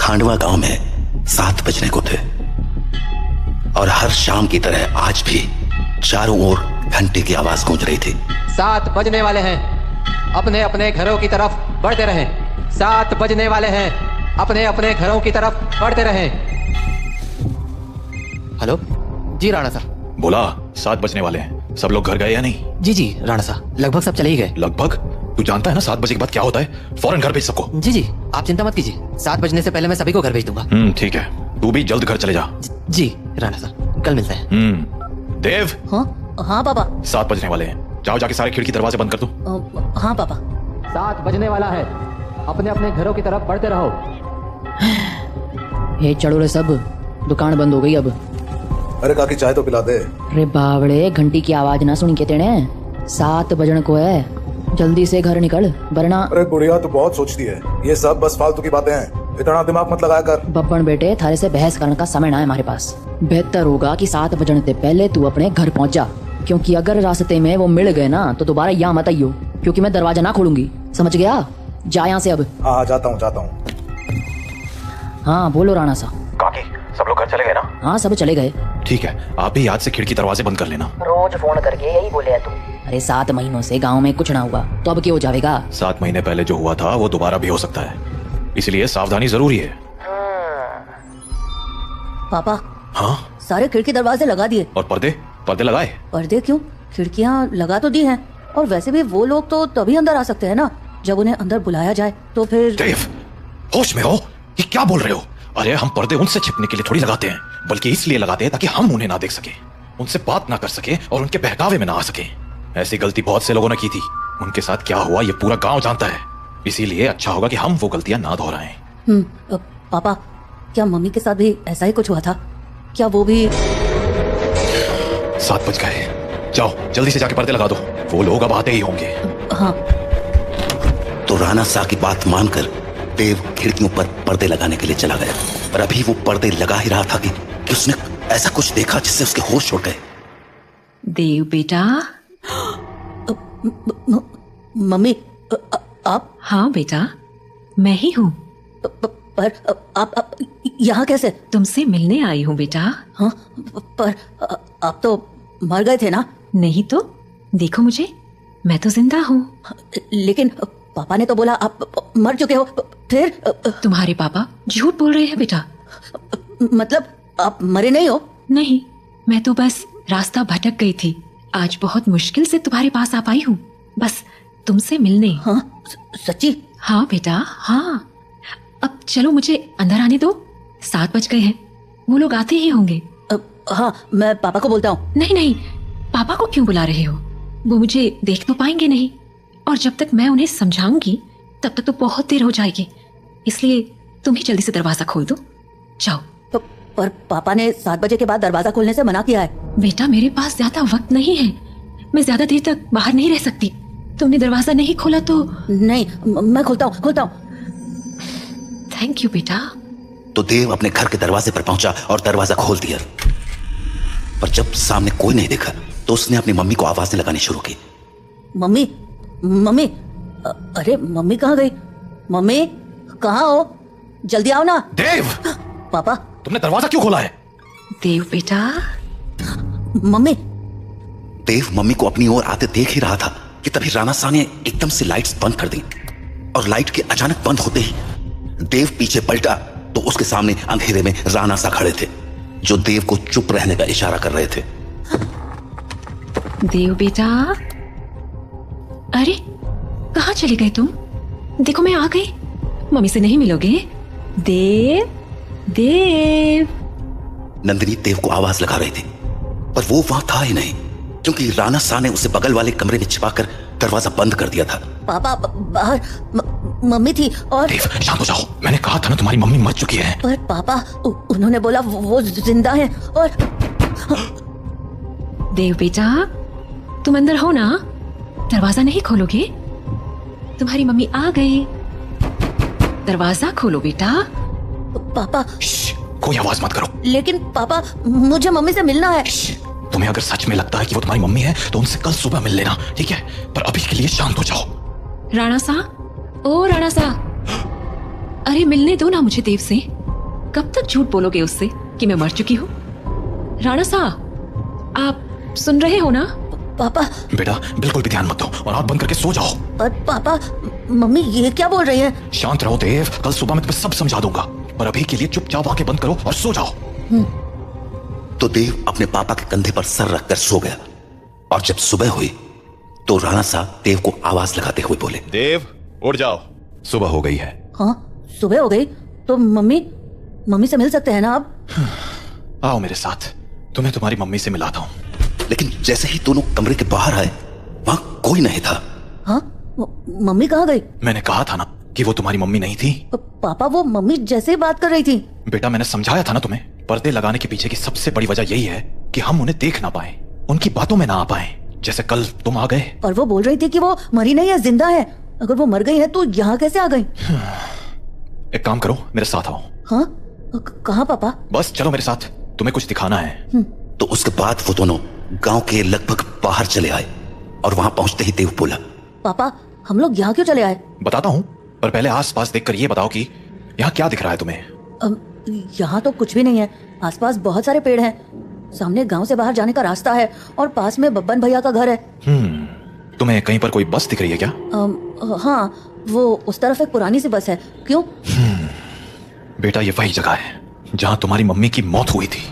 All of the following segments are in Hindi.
खांडवा गांव में 7 बजने को थे और हर शाम की तरह आज भी चारों ओर घंटे की आवाज गूंज रही थी। 7 बजने वाले हैं, अपने अपने घरों की तरफ बढ़ते रहें। 7 बजने वाले हैं, अपने अपने घरों की तरफ बढ़ते रहें। हेलो जी राणा साहब। बोला 7 बजने वाले हैं, सब लोग घर गए या नहीं? जी जी राणा साहब, लगभग सब चले ही गए। लगभग? तू जानता है ना 7 बजे के बाद क्या होता है? फौरन घर भेज सबको। जी जी आप चिंता मत कीजिए, 7 बजने से पहले मैं सभी को घर भेज दूंगा। ठीक है, तू भी जल्द घर चले जा। जी राणा साहब, कल मिलते हैं। देव। हाँ पापा। 7 बजने वाले हैं, जाओ जाके सारे खिड़की दरवाजे बंद कर दो। हाँ पापा। 7 बजने वाला है, अपने अपने घरों की तरफ बढ़ते रहो। हे चलो रे सब, दुकान बंद हो गई अब। अरे काकी चाय तो पिला दे। अरे बावड़े, घंटी की आवाज ना सुन के तेने 7 बजने को है, जल्दी से घर निकल वरना। अरे गुड़िया तू बहुत सोचती है, ये सब बस फालतू की बातें हैं, इतना दिमाग मत लगाया कर। बब्बन बेटे, थारे से बहस करने का समय ना है हमारे पास। बेहतर होगा कि 7 बजने से पहले तू अपने घर पहुंच जा, क्योंकि अगर रास्ते में वो मिल गए ना तो दोबारा यहाँ मत आइयो, क्योंकि मैं दरवाजा ना खोलूंगी, समझ गया? जा यहाँ से अब। हाँ जाता हूँ। हाँ बोलो राणा साहब। काकी सब लोग घर चले गए ना? हाँ सब चले गए। ठीक है, आप भी याद से खिड़की दरवाजे बंद कर लेना। रोज फोन करके यही बोले है तू। अरे 7 महीनों से गांव में कुछ ना हुआ तो अब क्या हो जाएगा? 7 महीने पहले जो हुआ था वो दोबारा भी हो सकता है, इसलिए सावधानी जरूरी है। पापा। हाँ? सारे खिड़की दरवाजे लगा दिए। और पर्दे लगाए? पर्दे क्यों? खिड़कियाँ लगा तो दी हैं, और वैसे भी वो लोग तो तभी अंदर आ सकते हैं ना जब उन्हें अंदर बुलाया जाए, तो फिर। देव, होश में हो? ये क्या बोल रहे हो? अरे हम पर्दे उनसे छिपने के लिए थोड़ी लगाते हैं, बल्कि इसलिए लगाते हैं ताकि हम उन्हें ना देख सके, उनसे बात ना कर सके और उनके बहकावे में ना आ सके। ऐसी गलती बहुत से लोगों ने की थी, उनके साथ क्या हुआ ये पूरा गांव जानता है, इसीलिए अच्छा होगा कि हम वो गलतियां ना दोहराएं। पापा, क्या मम्मी के साथ भी ऐसा ही कुछ हुआ था? क्या वो भी? 7 बज गए, जाओ जल्दी से जाके पर्दे लगा दो, वो लोग अब आते ही होंगे। हाँ। तो राणा साहब की बात मानकर देव खिड़कियों पर पर्दे लगाने के लिए चला गया, और अभी वो पर्दे लगा ही रहा था कि उसने ऐसा कुछ देखा जिससे उसके होश उड़ गए। देव बेटा। मम्मी आप? हाँ बेटा, मैं ही हूँ। पर आप यहाँ कैसे? तुमसे मिलने आई हूँ बेटा। हाँ, पर आप तो मर गए थे ना? नहीं तो, देखो मुझे, मैं तो जिंदा हूँ। लेकिन पापा ने तो बोला आप मर चुके हो। फिर? तुम्हारे पापा झूठ बोल रहे हैं बेटा। मतलब आप मरे नहीं हो? नहीं, मैं तो बस रास्ता भटक गई थी, आज बहुत मुश्किल से तुम्हारे पास आ पाई हूँ, बस तुमसे मिलने। हाँ सच्ची? हाँ बेटा, हाँ। अब चलो मुझे अंदर आने दो, 7 बज गए हैं, वो लोग आते ही होंगे। हाँ, मैं पापा को बोलता हूँ। नहीं नहीं, पापा को क्यों बुला रहे हो? वो मुझे देख तो पाएंगे नहीं, और जब तक मैं उन्हें समझाऊंगी तब तक तो बहुत देर हो जाएगी, इसलिए तुम ही जल्दी से दरवाजा खोल दो, जाओ। पर पापा ने 7 बजे के बाद दरवाजा खोलने से मना किया है। बेटा मेरे पास ज्यादा वक्त नहीं है, मैं ज्यादा देर तक बाहर नहीं रह सकती, तुमने दरवाजा नहीं खोला तो। नहीं, मैं खोलता हूँ। थैंक यू बेटा। तो देव अपने घर के दरवाजे पर पहुंचा और दरवाजा खोल दिया, पर जब सामने कोई नहीं देखा तो उसने अपनी मम्मी को आवाजें लगानी शुरू की। मम्मी, अरे मम्मी कहाँ गई? मम्मी कहाँ हो? जल्दी आओ ना। देव! पापा, तुमने दरवाजा क्यों खोला है? देव बेटा। मम्मी। देव मम्मी को अपनी ओर आते देख ही रहा था कि तभी राणा साहब ने एकदम से लाइट्स बंद कर दी, और लाइट के अचानक बंद होते ही देव पीछे पलटा तो उसके सामने अंधेरे में राणा साहब खड़े थे, जो देव को चुप रहने का इशारा कर रहे थे। देव बेटा, अरे कहाँ चले गए तुम? देखो मैं आ गई, मम्मी से नहीं मिलोगे? देव। नंदिनी देव को आवाज लगा रही थी, पर वो वहां था ही नहीं, क्योंकि राणा साहब ने उसे बगल वाले कमरे में छिपाकर दरवाजा बंद कर दिया था। पापा बाहर मम्मी थी और। देव शांत हो जाओ, मैंने कहा था ना तुम्हारी मम्मी मर चुकी है। पर पापा उन्होंने बोला वो जिंदा है। और देव बेटा, तुम अंदर हो ना? दरवाजा नहीं खोलोगे? तुम्हारी मम्मी आ गई, दरवाजा खोलो बेटा। पापा कोई आवाज मत करो। लेकिन पापा मुझे मम्मी से मिलना है। तुम्हें अगर सच में लगता है कि वो तुम्हारी मम्मी है तो उनसे कल सुबह मिल लेना, ठीक है? पर अभी के लिए शांत हो जाओ। राणा सा, ओ राणा सा, अरे मिलने दो ना मुझे देव से। कब तक झूठ बोलोगे उससे कि मैं मर चुकी हूँ? राणा साहब, आप सुन रहे हो ना? पापा। बेटा बिल्कुल भी ध्यान मत दो और आंख बंद करके सो जाओ। पर पापा, मम्मी ये क्या बोल रही है? शांत रहो देव, कल सुबह मैं तुम्हें सब समझा दूंगा, पर अभी के लिए चुपचाप आंखें बंद करो और सो जाओ। तो देव अपने पापा के कंधे पर सर रखकर सो गया और जब सुबह हुई तो राणा साहब देव को आवाज लगाते हुए बोले, देव उठ जाओ, सुबह हो गई है। हाँ सुबह हो गई तो मम्मी से मिल सकते हैं ना आप? आओ मेरे साथ, तुम्हें तुम्हारी मम्मी से मिलाता हूँ। लेकिन जैसे ही दोनों कमरे के बाहर आए वहां कोई नहीं था। हाँ? मम्मी कहाँ गई? मैंने कहा था ना कि वो तुम्हारी मम्मी नहीं थी। पापा वो मम्मी जैसे ही बात कर रही थी। बेटा मैंने समझाया था ना तुम्हें, पर्दे लगाने के पीछे की सबसे बड़ी वजह यही है कि हम उन्हें देख ना पाए, उनकी बातों में ना आ पाए। जैसे कल तुम आ गए। और वो बोल रही थी कि वो मरी नहीं है, जिंदा है। अगर वो मर गई है तो यहाँ कैसे आ गई? एक काम करो, मेरे साथ आओ। हाँ? कहाँ पापा? बस चलो मेरे साथ, तुम्हें कुछ दिखाना है। तो उसके बाद वो दोनों गांव के लगभग बाहर चले आए और वहां पहुंचते ही देव बोला, पापा हम लोग यहाँ क्यों चले आए? बताता हूँ, पर पहले आसपास देखकर ये बताओ कि यहाँ क्या दिख रहा है तुम्हें? यहाँ तो कुछ भी नहीं है। आसपास बहुत सारे पेड़ हैं, सामने गांव से बाहर जाने का रास्ता है और पास में बब्बन भैया का घर है। तुम्हें कहीं पर कोई बस दिख रही है क्या? हाँ, वो उस तरफ एक पुरानी सी बस है। क्यों? बेटा ये वही जगह है जहाँ तुम्हारी मम्मी की मौत हुई थी।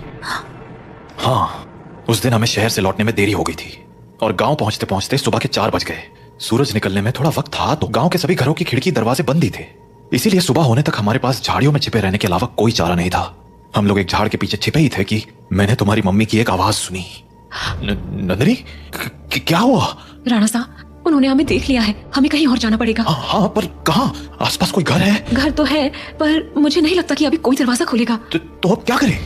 हाँ, उस दिन हमें शहर से लौटने में देरी हो गई थी और गांव पहुंचते पहुंचते सुबह के 4 बज गए। सूरज निकलने में थोड़ा वक्त था तो गांव के सभी घरों की खिड़की दरवाजे बंद ही थे, इसीलिए सुबह होने तक हमारे पास झाड़ियों में छिपे रहने के अलावा कोई चारा नहीं था। हम लोग एक झाड़ के पीछे छिपे ही थे कि मैंने तुम्हारी मम्मी की एक आवाज सुनी। नंदिनी, क्या हुआ? राणा साहब, उन्होंने हमें देख लिया है, हमें कहीं और जाना पड़ेगा। हाँ, पर कहाँ? आसपास कोई घर है? घर तो है, पर मुझे नहीं लगता कि अभी कोई दरवाजा खोलेगा। तो अब क्या करें?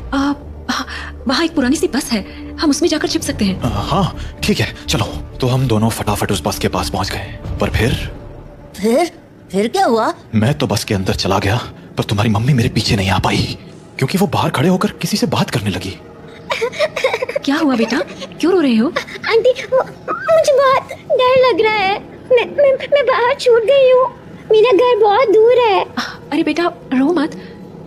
वहाँ एक पुरानी सी बस है, हम उसमें जाकर छिप सकते हैं। हाँ ठीक है, चलो। तो हम दोनों फटाफट उस बस के पास पहुंच गए, पर फिर क्या हुआ? मैं तो बस के अंदर चला गया, पर तुम्हारी मम्मी मेरे पीछे नहीं आ पाई क्योंकि वो बाहर खड़े होकर किसी से बात करने लगी। क्या हुआ बेटा, क्यों रो रहे हो? आंटी, मुझे बहुत डर लग रहा है। मैं बाहर छूट गई हूँ, मेरा घर बहुत दूर है। अरे बेटा रो मत,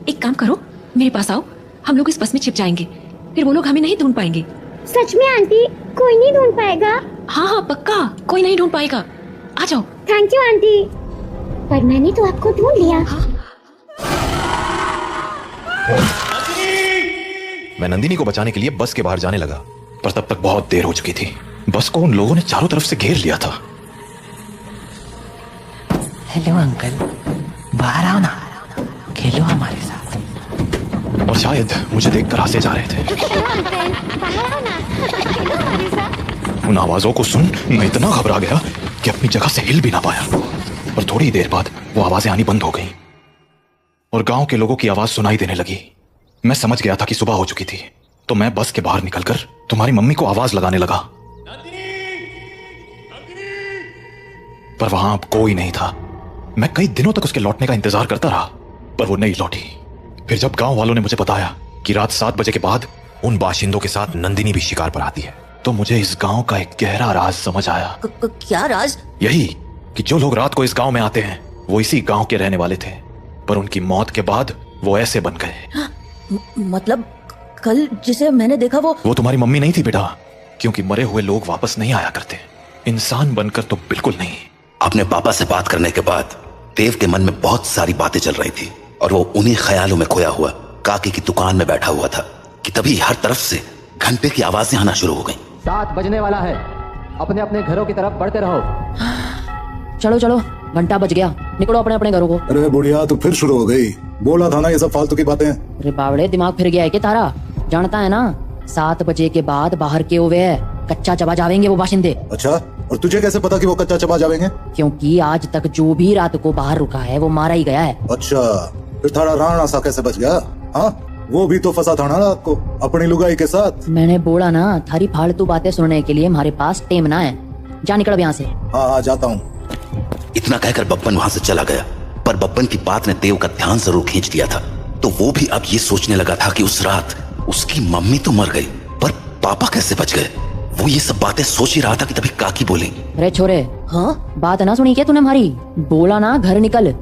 एक काम करो, मेरे पास आओ, हम लोग इस बस में छिप जाएंगे, फिर वो लोग हमें नहीं ढूंढ पाएंगे। सच में आंटी, कोई नहीं ढूंढ पाएगा? हाँ पक्का, कोई नहीं ढूंढ पाएगा। आ जाओ। थैंक यू आंटी, पर मैंने तो आपको ढूंढ लिया। मैं नंदिनी को बचाने के लिए बस के बाहर जाने लगा, पर तब तक बहुत देर हो चुकी थी। बस को उन लोगों ने चारों तरफ से घेर लिया था। हेलो अंकल, बाहर आओ ना, खेलो हमारे साथ। और शायद मुझे देखकर हंसे जा रहे थे। उन आवाजों को सुन मैं इतना घबरा गया कि अपनी जगह से हिल भी ना पाया। और थोड़ी देर बाद वो आवाजें आनी बंद हो गईं और गांव के लोगों की आवाज सुनाई देने लगी। मैं समझ गया था कि सुबह हो चुकी थी, तो मैं बस के बाहर निकलकर तुम्हारी मम्मी को आवाज लगाने लगा, पर वहां अब कोई नहीं था। मैं कई दिनों तक उसके लौटने का इंतजार करता रहा, पर वो नहीं लौटी। फिर जब गांव वालों ने मुझे बताया कि रात 7 बजे के बाद उन बाशिंदों के साथ नंदिनी भी शिकार पर आती है, तो मुझे इस गांव का एक गहरा राज समझ आया। क्या राज? यही कि जो लोग रात को इस गांव में आते हैं वो इसी गांव के रहने वाले थे, पर उनकी मौत के बाद वो ऐसे बन गए। मतलब कल जिसे मैंने देखा वो तुम्हारी मम्मी नहीं थी बेटा, क्योंकि मरे हुए लोग वापस नहीं आया करते, इंसान बनकर तो बिल्कुल नहीं। अपने पापा से बात करने के बाद देव के मन में बहुत सारी बातें चल रही थी और वो उन्हीं ख्यालों में खोया हुआ काकी की दुकान में बैठा हुआ था कि तभी हर तरफ से घंटे की आवाजें आना शुरू हो गईं। 7 बजने वाला है, अपने अपने घरों की तरफ बढ़ते रहो। चलो चलो, घंटा बज गया, निकलो अपने अपने घरों को। अरे बुढ़िया, तू फिर शुरू हो गई। बोला था ना ये सब फालतू की बातें। अरे बावड़े, दिमाग फिर गया है क्या तारा? जानता है ना 7 बजे के बाद बाहर के हुए कच्चा चबा जावेंगे वो बाशिंदे। अच्छा, और तुझे कैसे पता कि वो कच्चा चबा जावेंगे? क्योंकि आज तक जो भी रात को बाहर रुका है वो मारा ही गया है। अच्छा, फिर थारा राणा सा कैसे बच गया? हाँ, वो भी तो फंसा था ना रात को अपनी लुगाई के साथ। मैंने बोला ना, थारी फालतू बातें सुनने के लिए हमारे पास टेम ना है। जा निकल यहाँ से। हाँ जाता हूँ। इतना कहकर बब्बन वहां से चला गया, पर बब्बन की बात ने देव का ध्यान जरूर खींच लिया था। तो वो भी अब ये सोचने लगा था कि उस रात उसकी मम्मी तो मर गई, पर पापा कैसे बच गए। वो ये सब बातें सोच ही रहा था कि तभी काकी बोली, अरे छोरे, हाँ बात ना सुनी क्या तूने हमारी? बोला ना घर निकल।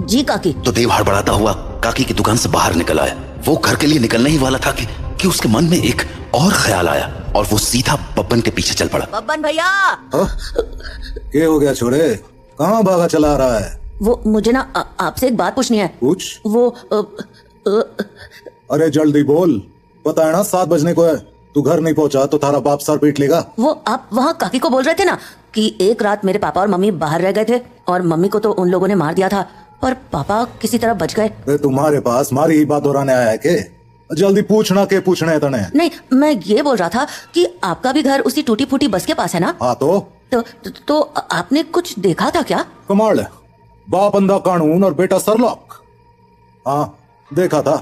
जी काकी। तो देव हड़बड़ाता हुआ काकी की दुकान से बाहर निकल आया। वो घर के लिए निकलने ही वाला था कि उसके मन में एक और ख्याल आया और वो सीधा बब्बन के पीछे चल पड़ा। बब्बन भैया, क्या हो गया छोरे, कहाँ भागा चला रहा है? वो मुझे ना आपसे एक बात पूछनी है। पूछ। वो अरे जल्दी बोल, पता है ना 7 बजने को है। तू घर नहीं पहुंचा तो थारा बाप सर पीट लेगा। वो आप वहाँ काकी को बोल रहे थे ना कि एक रात मेरे पापा और मम्मी बाहर रह गए थे और मम्मी को तो उन लोगों ने मार दिया था, पर पापा किसी तरह बच गए। अरे तुम्हारे पास मारी ही बात दोहराने आया है के? जल्दी पूछना के पूछने है तने। नहीं, मैं ये बोल रहा था कि आपका भी घर उसी टूटी फूटी बस के पास है ना? हाँ तो आपने कुछ देखा था क्या? कमाल है, बाप अंधा कानून और बेटा सरलॉक। हाँ देखा था,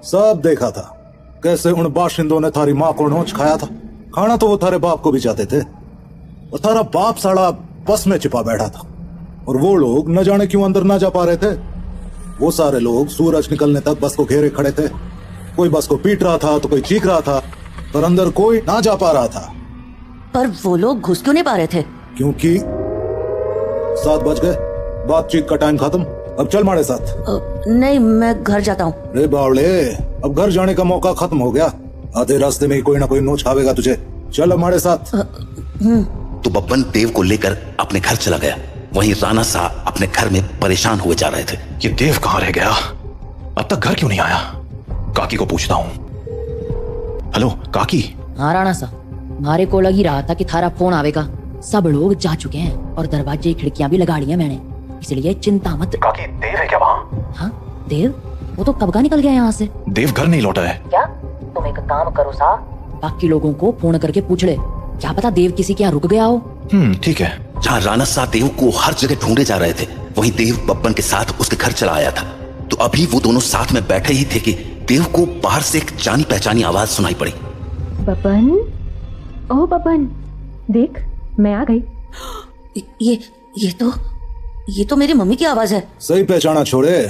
सब देखा था। कैसे उन बाशिंदों ने थारी माँ को नोच खाया था। खाना तो वो थारे बाप को भी चाहते थे और थारा बाप साड़ा बस में छिपा बैठा था और वो लोग न जाने क्यों अंदर ना जा पा रहे थे। वो सारे लोग सूरज निकलने तक बस को घेरे खड़े थे। कोई बस को पीट रहा था तो कोई चीख रहा था, पर अंदर कोई ना जा पा रहा था। पर वो लोग घुस क्यों नहीं पा रहे थे? क्योंकि 7 बज गए, बातचीत का टाइम खत्म। अब चल हमारे साथ। नहीं, मैं घर जाता हूँ। रे बावले, अब घर जाने का मौका खत्म हो गया। आधे रास्ते में ही कोई ना कोई नोच खावेगा तुझे। चल हमारे साथ। तो बब्बन देव को लेकर अपने घर चला गया। वहीं राणा सा अपने घर में परेशान हुए जा रहे थे। ये देव कहाँ रह गया? अब तक घर क्यों नहीं आया? काकी को पूछता हूँ। हेलो काकी। हाँ राणा सा, मारे को लग ही रहा था कि थारा फोन आवेगा। सब लोग जा चुके हैं और दरवाजे खिड़कियां भी लगा ली हैं मैंने, इसलिए चिंता मत। काकी देव है क्या वहाँ? हाँ देव, वो तो कब का निकल गया यहाँ से। देव घर नहीं लौटा है क्या? तुम एक काम करो सा, बाकी लोगों को फोन करके पूछ ले, क्या पता देव किसी के यहाँ रुक गया हो। ठीक है। जहाँ राणा सा देव को हर जगह ढूंढे जा रहे थे, वहीं देव बब्बन के साथ उसके घर चला आया था। तो अभी वो दोनों साथ में बैठे ही थे कि देव को बाहर से एक जानी पहचानी आवाज सुनाई पड़ी। बब्बन, ओ बब्बन, देख मैं आ गई। ये तो मेरी मम्मी की आवाज है। सही पहचाना छोड़े,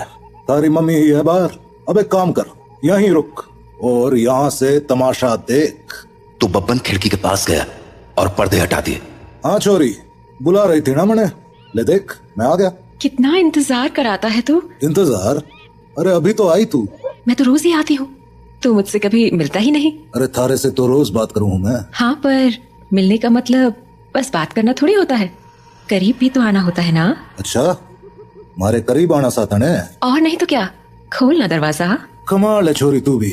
तारी मम्मी ही है बाहर। अब एक काम कर, यहीं रुक और यहाँ से तमाशा देख। तो बब्बन खिड़की के पास गया और पर्दे हटा दिए। हाँ छोरी, बुला रही थी ना मैंने, ले देख मैं आ गया। कितना इंतजार कराता है तू। इंतजार? अरे अभी तो आई तू। मैं तो रोज ही आती हूँ, तू मुझसे कभी मिलता ही नहीं। अरे थारे से तो रोज बात करूँ मैं। हाँ, पर मिलने का मतलब बस बात करना थोड़ी होता है, करीब भी तो आना होता है ना। अच्छा, मारे करीब आना साथ ने। और नहीं तो क्या, खोल ना दरवाजा। कमाल है छोरी, तू भी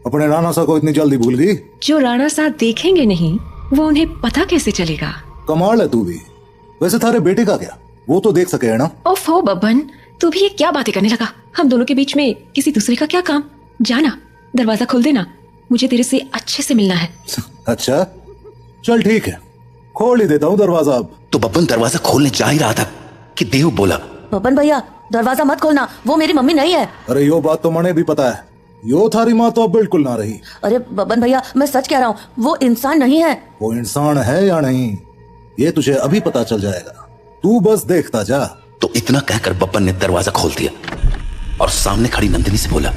अपने राणा सा को इतनी जल्दी भूल गई। जो राणा साहब देखेंगे नहीं, वो उन्हें पता कैसे चलेगा। कमाल है तू भी। वैसे थारे बेटे का क्या, वो तो देख सके है ना। ओफो बब्बन, तू भी ये क्या बातें करने लगा। हम दोनों के बीच में किसी दूसरे का क्या काम। जाना, दरवाजा खोल देना, मुझे तेरे से अच्छे से मिलना है। अच्छा चल ठीक है, खोल ही देता हूँ दरवाजा अब। तो बब्बन दरवाजा खोलने जा ही रहा था कि देव बोला, बब्बन भैया दरवाजा मत खोलना, वो मेरी मम्मी नहीं है। अरे यो बात तो मने भी पता है, यो थारी माँ तो अब बिल्कुल ना रही। अरे बब्बन भैया, मैं सच कह रहा हूँ, वो इंसान नहीं है। वो इंसान है या नहीं, ये तुझे अभी पता चल जाएगा, तू बस देखता जा। तो इतना कहकर बब्बन ने दरवाजा खोल दिया और सामने खड़ी नंदिनी से बोला,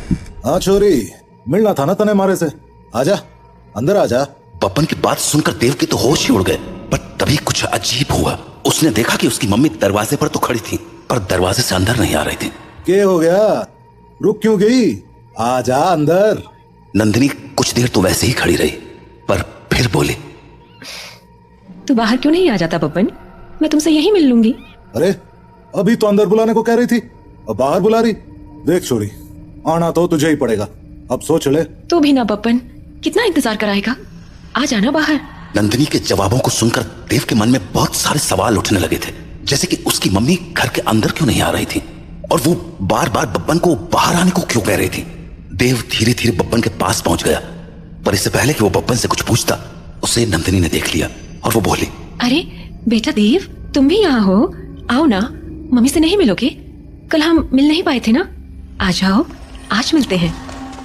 हाँ छोरी, मिलना था ना तने मारे से, आजा अंदर आजा। बब्बन की बात सुनकर देव के तो होश ही उड़ गए। पर तभी कुछ अजीब हुआ। उसने देखा कि उसकी मम्मी दरवाजे पर तो खड़ी थी, पर दरवाजे से अंदर नहीं आ रही थी। क्या हो गया, रुक क्यों गई, आजा अंदर। नंदिनी कुछ देर तो वैसे ही खड़ी रही, पर फिर बोली, तू बाहर क्यों नहीं आ जाता बब्बन, मैं तुमसे यही मिल लूंगी। अरे अभी तो अंदर बुलाने को कह रही थी, अब बाहर बुला रही। देख छोरी, आना तो तुझे ही पड़ेगा, अब सोच ले। तू भी ना बब्बन, कितना इंतजार कराएगा, आ जाना बाहर। नंदिनी के जवाबों को सुनकर देव के मन में बहुत सारे सवाल उठने लगे थे, जैसे कि उसकी मम्मी घर के अंदर क्यों नहीं आ रही थी और वो बार बार बब्बन को बाहर आने को क्यों कह रही थी। देव धीरे धीरे बब्बन के पास पहुंच गया, पर इससे पहले कि वो बब्बन से कुछ पूछता, उसे नंदिनी ने देख लिया और वो बोली, अरे बेटा देव, तुम भी यहाँ हो, आओ ना, मम्मी से नहीं मिलोगे? कल हम मिल नहीं पाए थे ना, आ जाओ, आज मिलते हैं।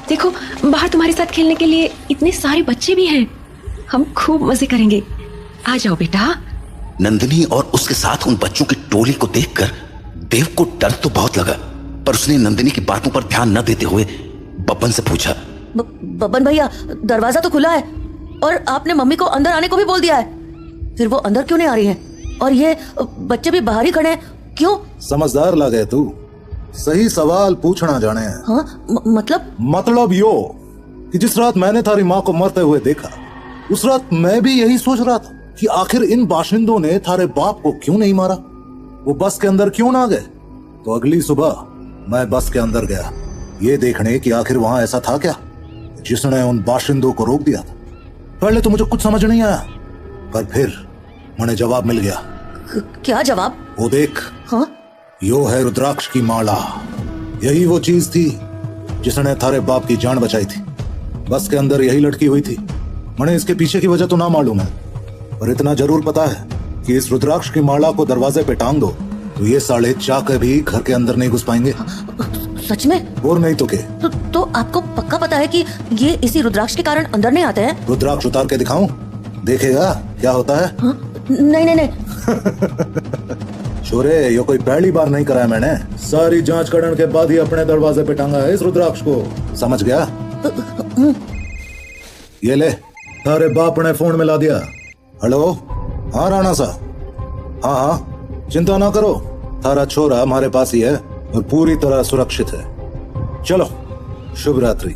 देखो बाहर तुम्हारे साथ खेलने के लिए इतने सारे बच्चे भी हैं, हम खूब मजे करेंगे, आ जाओ बेटा। नंदिनी और उसके साथ उन बच्चों की टोली को देखकर देव को डर तो बहुत लगा, पर उसने नंदिनी की बातों पर ध्यान न देते हुए बब्बन से पूछा, बब्बन भैया दरवाजा तो खुला है और आपने मम्मी को अंदर आने को भी बोल दिया है, फिर वो अंदर क्यों नहीं आ रही हैं? और ये बच्चे भी बाहर ही खड़े हैं, क्यों? समझदार लगे तू, सही सवाल पूछना जाने हैं। हाँ मतलब यो कि जिस रात मैंने थारी माँ को मरते हुए देखा, उस रात मैं भी यही सोच रहा था कि आखिर इन बाशिंदों ने थारे बाप को क्यों नहीं मारा, वो बस के अंदर क्यों ना गए। तो अगली सुबह मैं बस के अंदर गया ये देखने कि आखिर वहां ऐसा था क्या जिसने उन बाशिंदों को रोक दिया था। पहले तो मुझे कुछ समझ नहीं आया, पर फिर मुझे जवाब मिल गया। क्या जवाब? वो देख, हाँ? यो है रुद्राक्ष की माला। यही वो चीज थी जिसने थारे बाप की जान बचाई थी। बस के अंदर यही लटकी हुई थी। मैंने इसके पीछे की वजह तो ना मालूम है, पर इतना जरूर पता है कि इस रुद्राक्ष की माला को दरवाजे पे टांग दो तो ये साले चाके भी घर के अंदर नहीं घुस पाएंगे। सच में? और नहीं तो क्या। तो आपको पक्का पता है कि ये इसी रुद्राक्ष के कारण अंदर नहीं आते हैं? रुद्राक्ष उतार के दिखाऊं, देखेगा क्या होता है? हाँ? नहीं। छोरे, ये कोई पहली बार नहीं कराया मैंने। सारी जांच करने के बाद ही अपने दरवाजे पे टांगा है इस रुद्राक्ष को, समझ गया? ये ले, तारे बाप ने फोन मिला दिया। हेलो, हाँ राणा सा, हाँ चिंता ना करो, थारा छोरा हमारे पास ही है और पूरी तरह सुरक्षित है। चलो, शुभ रात्रि।